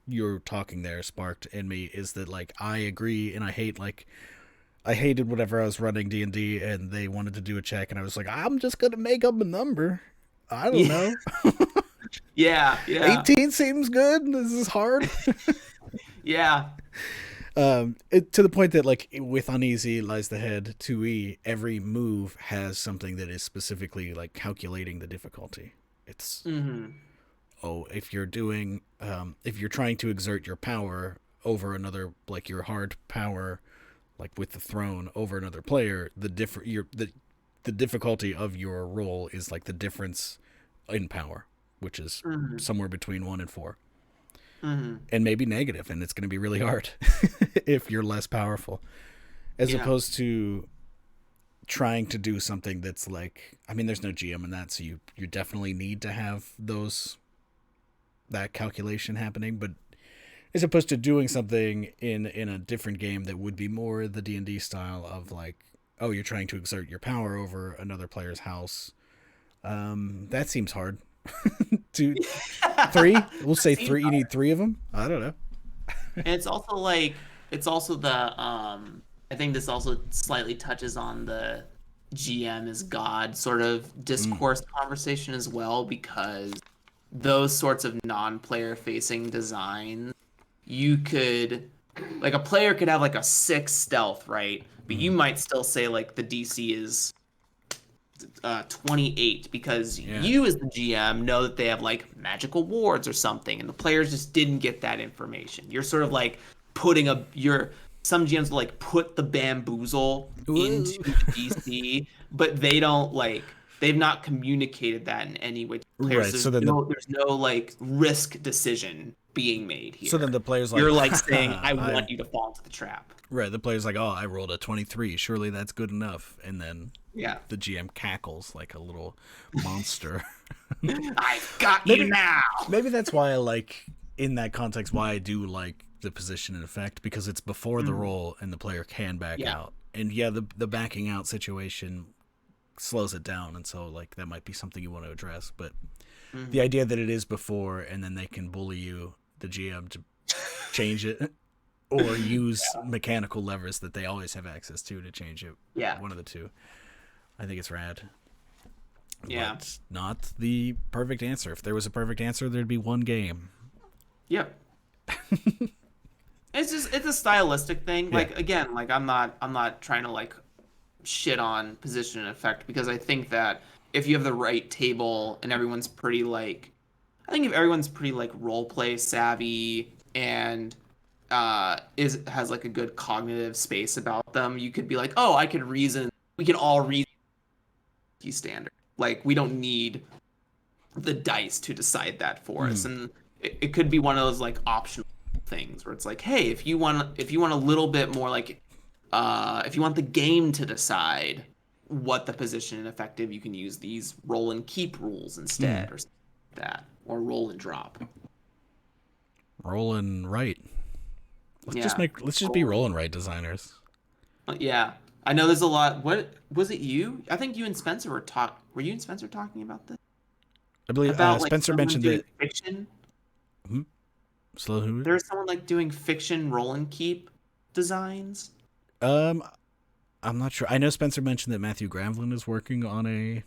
you're talking there sparked in me is that like I agree and I hate like I hated whenever I was running D&D and they wanted to do a check and I was like I'm just gonna make up a number. I don't Yeah. know. Yeah, yeah. 18 seems good. This is hard. Yeah. To the point that like with uneasy lies the head 2e, every move has something that is specifically like calculating the difficulty. It's Mhm. if you're doing if you're trying to exert your power over another, like your hard power, like with the throne over another player, the difficulty of your roll is like the difference in power, which is Mhm. somewhere between 1 and 4, Mhm. and maybe negative, and it's going to be really hard if you're less powerful, as Yeah. opposed to trying to do something that's like, I mean, there's no GM in that, so you definitely need to have that calculation happening, but as opposed to doing something in a different game that would be more the D&D style of like, oh, you're trying to exert your power over another player's house. That seems hard. Two, three. We'll say Seems three. You need 3 of them. I don't know. And it's also like it's also the I think this also slightly touches on the GM is God sort of Mm. discourse conversation as well, because those sorts of non-player facing designs, you could like a player could have like a 6 stealth, right? But you Mm. might still say like the DC is 28 because Yeah. you as the GM know that they have like magical wards or something, and the players just didn't get that information. You're sort of like putting a your some GMs will like put the bamboozle into Whoa. the DC, but they've not communicated that in any way to players. Right. There's no like risk decision being made So then here. the player's like, You're like saying, I I want you to fall into the trap. right. The player's like, oh, I rolled a 23. Surely that's good enough. And then Yeah. the GM cackles like a little monster. I've got you maybe now. maybe that's why I like, in that context, why I do like the position in effect, because it's before the Mhm. roll and the player can back Yeah. out. And yeah, the backing out situation slows it down, and so like that might be something you want to address. But the Mhm. idea that it is before and then they can bully you, the GM, to change it or use mechanical levers that they always have access to change it. Yeah. One of the two. I think it's rad. Yeah. But not the perfect answer. If there was a perfect answer, there'd be one game. Yep. It's a stylistic thing. Yeah. Like again, like I'm not trying to like shit on position and effect, because I think that if you have the right table and everyone's pretty like I think if everyone's pretty like role play savvy and is has like a good cognitive space about them, you could be like, "Oh, I could reason we can all read the standard. Like we don't need the dice to decide that for us, and it could be one of those like optional things where it's like, hey, if you want a little bit more like, if you want the game to decide what the position and effective, you can use these roll and keep rules instead, or something like that, or roll and drop. Roll and write. Let's just be roll and write designers. Yeah, I know there's a lot. What was it? I think you and Spencer were you and Spencer talking about this? I believe About like Spencer mentioned that fiction. Slow who? There's someone like doing fiction roll and keep designs. I'm not sure. I know Spencer mentioned that Matthew Gravlin is working on a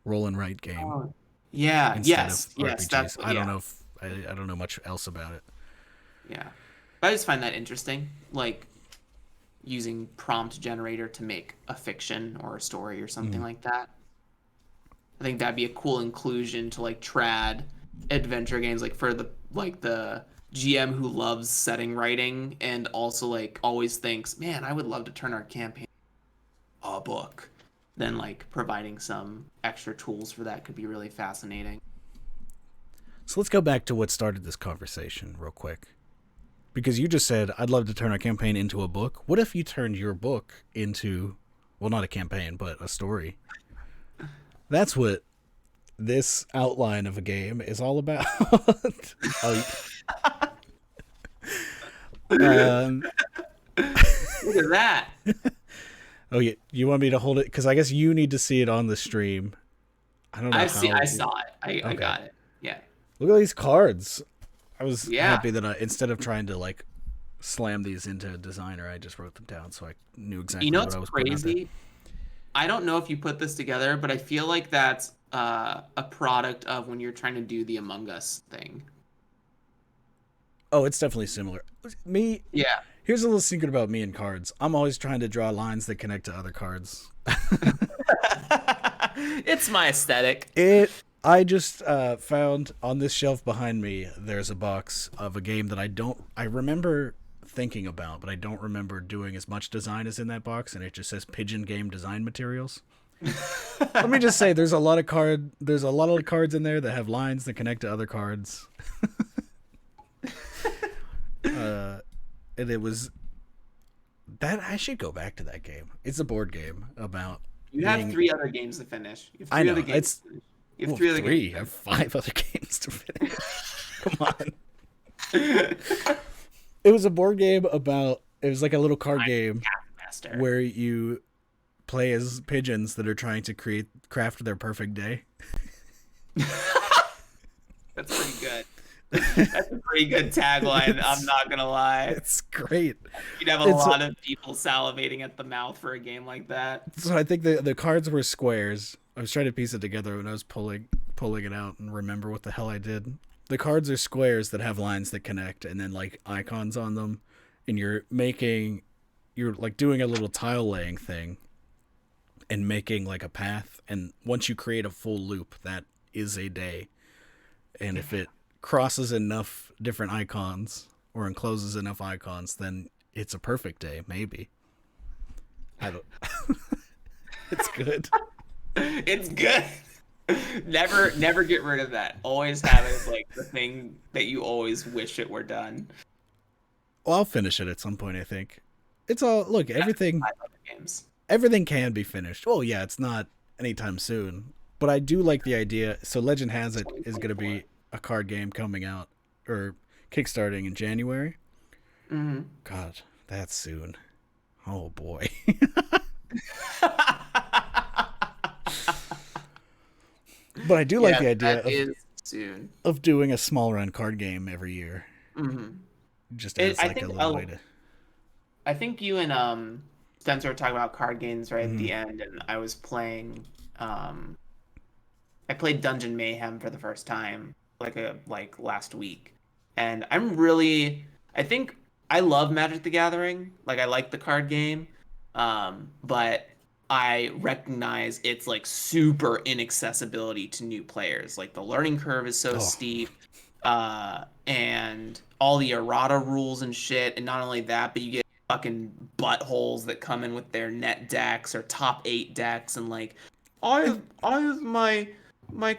roll and write game. Oh, yeah. Yes. RPGs. I don't know if I don't know much else about it. Yeah, but I just find that interesting, like using prompt generator to make a fiction or a story or something like that. I think that'd be a cool inclusion to like trad adventure games, like for the GM who loves setting writing and also like always thinks, man, I would love to turn our campaign a book. Then like providing some extra tools for that could be really fascinating. So let's go back to what started this conversation real quick. Because you just said, I'd love to turn our campaign into a book. What if you turned your book into, well, not a campaign, but a story? That's what this outline of a game is all about. Look at that. Oh, yeah. You want me to hold it? Because I guess you need to see it on the stream. I don't know. I saw it. I got it. Yeah. Look at these cards. I was happy that instead of trying to like slam these into Designer, I just wrote them down so I knew exactly what I was putting out there. Crazy? I don't know if you put this together, but I feel like that's a product of when you're trying to do the Among Us thing. Oh, it's definitely similar. Yeah. Here's a little secret about me and cards. I'm always trying to draw lines that connect to other cards. It's my aesthetic. I just found on this shelf behind me, there's a box of a game that I remember thinking about, but I don't remember doing as much design as in that box, and it just says Pigeon Game Design Materials. Let me just say, there's a lot of cards in there that have lines that connect to other cards. And it was that I should go back to that game. It's a board game about. You have 3 other games to finish. I know. You have 3 other games. I have 5 other games to finish. Come on. It was a board game about. It was like a little card game where you play as pigeons that are trying to craft their perfect day. That's pretty good. That's a pretty good tagline. I'm not gonna lie. It's great. You'd have a lot of people salivating at the mouth for a game like that. So I think the cards were squares. I was trying to piece it together when I was pulling it out and remember what the hell I did. The cards are squares that have lines that connect and then like icons on them, and you're like doing a little tile laying thing and making like a path, and once you create a full loop, that is a day. And if it crosses enough different icons or encloses enough icons, then it's a perfect day, maybe. I don't. It's good. It's good. Never get rid of that. Always have it like the thing that you always wish it were done. Well, I'll finish it at some point, I think. It's all look, everything Games. Everything can be finished. Oh yeah, it's not anytime soon. But I do like the idea. So Legend Has It is going to be a card game coming out or kickstarting in January. Mm-hmm. God, that's soon. Oh boy. But I do like the idea of doing a small run card game every year. Mm-hmm. Just as like a little way to. I think you and Spencer were talking about card games right at the end, and I was playing. I played Dungeon Mayhem for the first time like last week, and I think I love Magic the Gathering. Like I like the card game, but I recognize its like super inaccessibility to new players. Like the learning curve is so steep, and all the errata rules and shit. And not only that, but you get fucking buttholes that come in with their net decks or top 8 decks, and like, I have my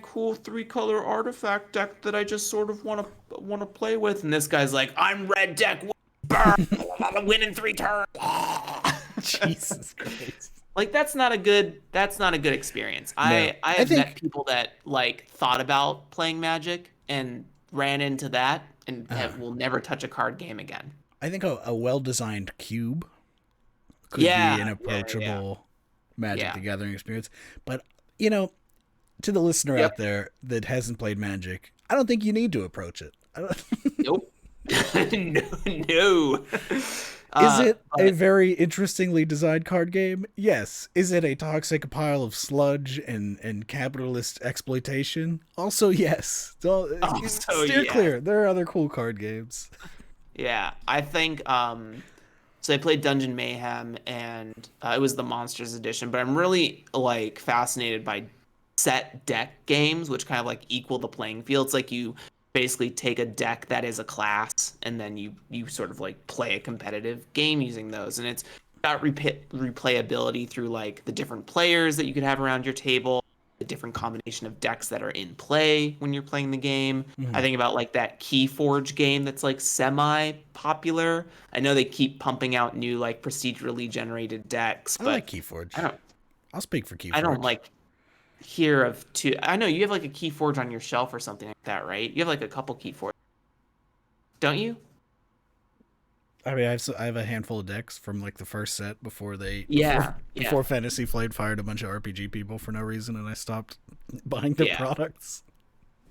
cool 3-color artifact deck that I just sort of want to play with, and this guy's like, I'm red deck, burn, win in 3 turns. Jesus Christ. Like, that's not a good experience. No. I I have think- met people that like thought about playing Magic and ran into that and will never touch a card game again. I think a well-designed cube could Yeah, be an yeah, approachable Magic Yeah. the Gathering experience. But, you know, to the listener Yep. out there that hasn't played Magic, I don't think you need to approach it. Nope. No. Is it a very interestingly designed card game? Yes. Is it a toxic pile of sludge and capitalist exploitation? Also, yes. Steer yes. clear. There are other cool card games. Yeah, I think so I played Dungeon Mayhem, and it was the Monsters edition, but I'm really like fascinated by set deck games, which kind of like equal the playing field. It's like you basically take a deck that is a class, and then you sort of like play a competitive game using those, and it's got replayability through like the different players that you could have around your table, the different combination of decks that are in play when you're playing the game. I think about like that Keyforge game that's like semi-popular. I know they keep pumping out new like procedurally generated decks, but I like Keyforge. I'll speak for Keyforge. I don't like hear of two. I know you have like a Keyforge on your shelf or something like that, right? You have like a couple Keyforge, don't you? I mean, I have a handful of decks from like the first set before Fantasy Flight fired a bunch of RPG people for no reason, and I stopped buying their products.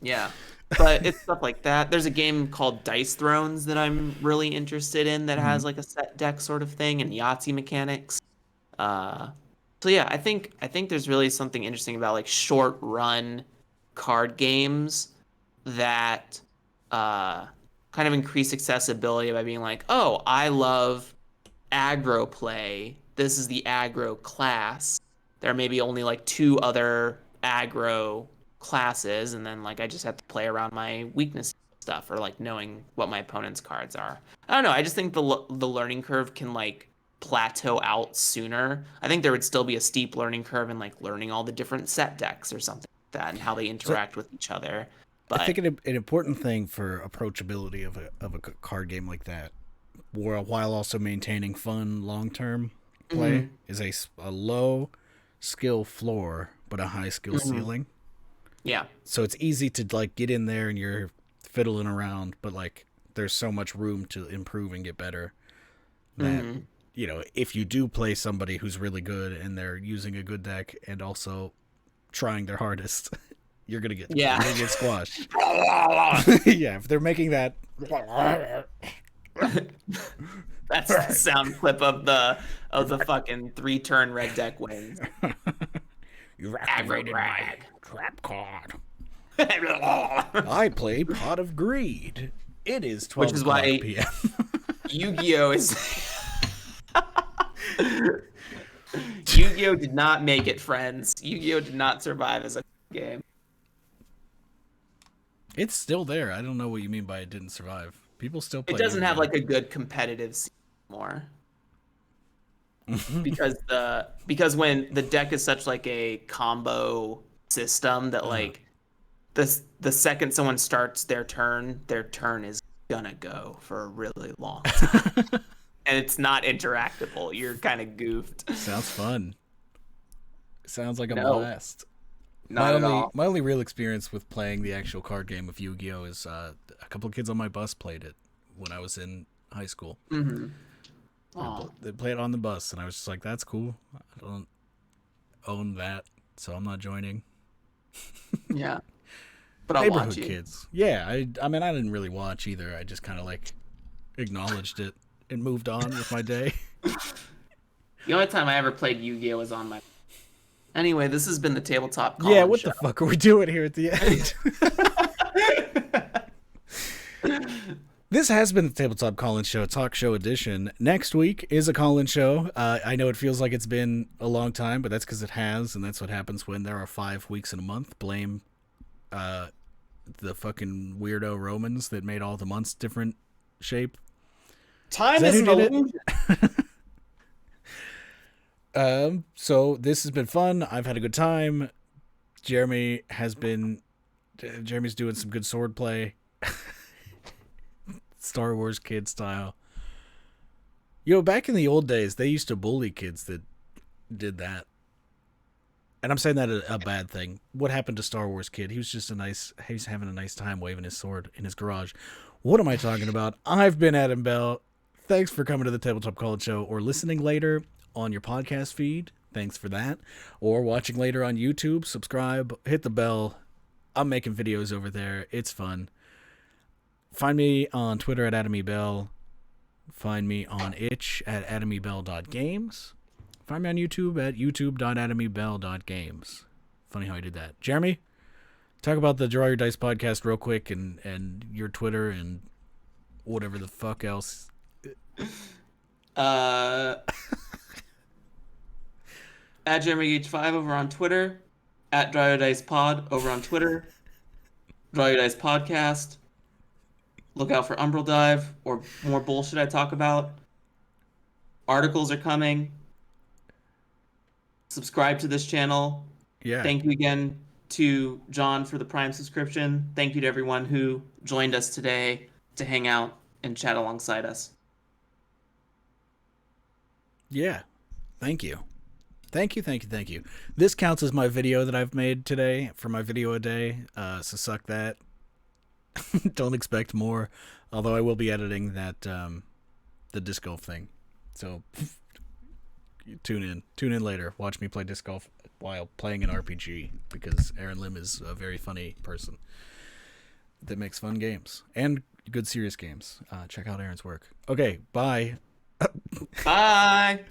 Yeah, but it's stuff like that. There's a game called Dice Thrones that I'm really interested in that has like a set deck sort of thing and Yahtzee mechanics. So yeah, I think there's really something interesting about like short run card games that kind of increase accessibility by being like, oh, I love aggro play. This is the aggro class. There may be only like 2 other aggro classes, and then like I just have to play around my weakness stuff or like knowing what my opponent's cards are. I don't know. I just think the learning curve can like plateau out sooner. I think there would still be a steep learning curve in like learning all the different set decks or something like that and how they interact with each other. But I think an important thing for approachability of a card game like that, while also maintaining fun long-term play, is a low skill floor but a high skill ceiling. Yeah. So it's easy to like get in there and you're fiddling around, but like there's so much room to improve and get better that you know, if you do play somebody who's really good and they're using a good deck and also trying their hardest, you're gonna get squashed. Yeah, if they're making that. That's the sound clip of the fucking 3-turn red deck wins. You activated my trap card. I play Pot of Greed. It is 12 Which is why p.m. Yu-Gi-Oh is Yu-Gi-Oh did not make it, friends. Yu-Gi-Oh did not survive as a game. It's still there. I don't know what you mean by it didn't survive. People still play. It doesn't Yu-Gi-Oh. have like a good competitive scene anymore. because when the deck is such like a combo system that like the second someone starts their turn is gonna go for a really long time. And it's not interactable. You're kind of goofed. Sounds fun. Sounds like a blast. Not at all. My only real experience with playing the actual card game of Yu-Gi-Oh is a couple of kids on my bus played it when I was in high school. They played it on the bus, and I was just like, "That's cool. I don't own that, so I'm not joining." Yeah, but I'll Neighborhood watch you. kids. Yeah, I mean, I didn't really watch either. I just kind of like acknowledged it and moved on with my day. The only time I ever played Yu-Gi-Oh was on my. Anyway, this has been the Tabletop. Yeah, what the fuck are we doing here at the end? This has been the Tabletop Call-In Show, talk show edition. Next week is a call-in show. I know it feels like it's been a long time, but that's because it has, and that's what happens when there are 5 weeks in a month. Blame the fucking weirdo Romans that made all the months different shape. Time is an illusion. So this has been fun. I've had a good time. Jeremy's doing some good sword play. Star Wars kid style. Back in the old days, they used to bully kids that did that. And I'm saying that a bad thing. What happened to Star Wars kid? He's having a nice time waving his sword in his garage. What am I talking about? I've been Adam Bell. Thanks for coming to the Tabletop College Show or listening later on your podcast feed. Thanks for that. Or watching later on YouTube. Subscribe. Hit the bell. I'm making videos over there. It's fun. Find me on Twitter at AdamEBell. Find me on itch at adamebell.games. Find me on YouTube at youtube.adamebell.games. Funny how I did that. Jeremy, talk about the Draw Your Dice podcast real quick and your Twitter and whatever the fuck else. At JeremyH5 over on Twitter. At Draw Your Dice Pod over on Twitter. Draw Your Dice Podcast. Look out for Umbral Dive or more bullshit I talk about. Articles are coming. Subscribe to this channel. Yeah. Thank you again to John for the Prime subscription. Thank you to everyone who joined us today to hang out and chat alongside us. Yeah. Thank you. Thank you. This counts as my video that I've made today for my video a day. So suck that. Don't expect more. Although I will be editing that the disc golf thing. So tune in later. Watch me play disc golf while playing an RPG because Aaron Lim is a very funny person that makes fun games and good serious games. Check out Aaron's work. Okay, bye. Bye.